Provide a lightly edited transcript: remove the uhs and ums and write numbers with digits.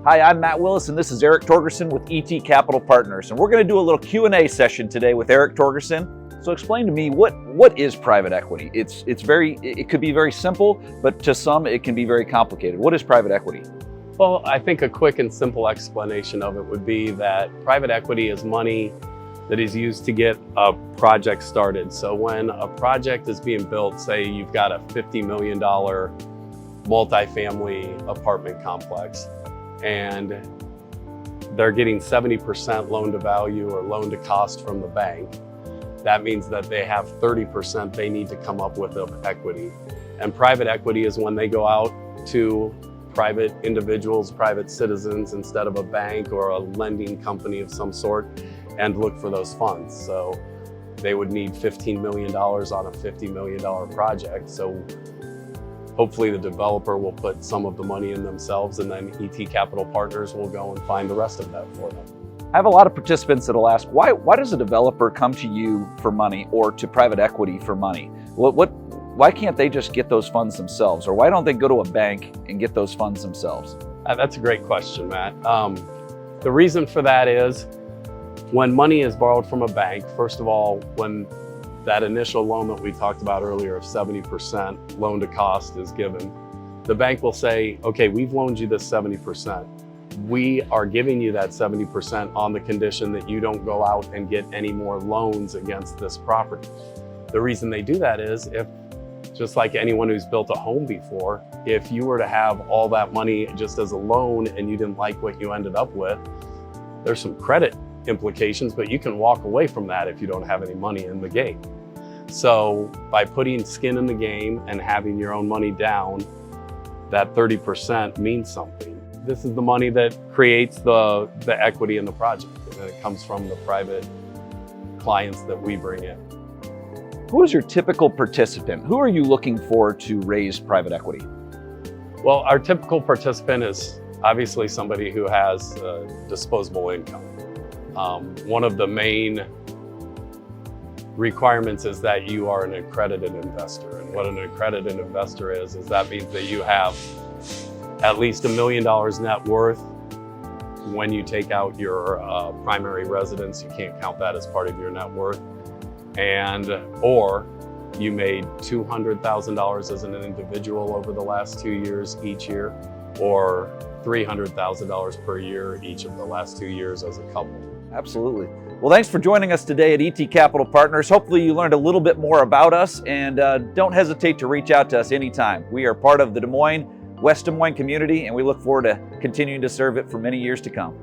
Hi, I'm Matt Willis, and this is Eric Torgerson with ET Capital Partners, and we're going to do a little Q&A session today with Eric Torgerson. So explain to me, what is private equity? It could be very simple, but to some it can be very complicated. What is private equity? Well, I think a quick and simple explanation of it would be that private equity is money that is used to get a project started. So when a project is being built, say you've got a $50 million multifamily apartment complex, and they're getting 70% loan to value or loan to cost from the bank. That means that they have 30% they need to come up with of equity. And private equity is when they go out to private individuals, private citizens, instead of a bank or a lending company of some sort, and look for those funds. So they would need $15 million on a $50 million project. So hopefully the developer will put some of the money in themselves, and then ET Capital Partners will go and find the rest of that for them. I have a lot of participants that'll ask, why does a developer come to you for money or to private equity for money? Why can't they just get those funds themselves? Or why don't they go to a bank and get those funds themselves? That's a great question, Matt. The reason for that is when money is borrowed from a bank, first of all, when that initial loan that we talked about earlier of 70% loan to cost is given, the bank will say, okay, we've loaned you this 70%. We are giving you that 70% on the condition that you don't go out and get any more loans against this property. The reason they do that is just like anyone who's built a home before, if you were to have all that money just as a loan and you didn't like what you ended up with, there's some credit implications, but you can walk away from that if you don't have any money in the game. So by putting skin in the game and having your own money down, that 30% means something. This is the money that creates the equity in the project, and it comes from the private clients that we bring in. Who is your typical participant? Who are you looking for to raise private equity? Well, our typical participant is obviously somebody who has disposable income. One of the main requirements is that you are an accredited investor. And what an accredited investor is that means that you have at least $1 million net worth when you take out your primary residence. You can't count that as part of your net worth. Or you made $200,000 as an individual over the last 2 years each year, or $300,000 per year each of the last 2 years as a couple. Absolutely. Well, thanks for joining us today at ET Capital Partners. Hopefully you learned a little bit more about us, and don't hesitate to reach out to us anytime. We are part of the West Des Moines community, and we look forward to continuing to serve it for many years to come.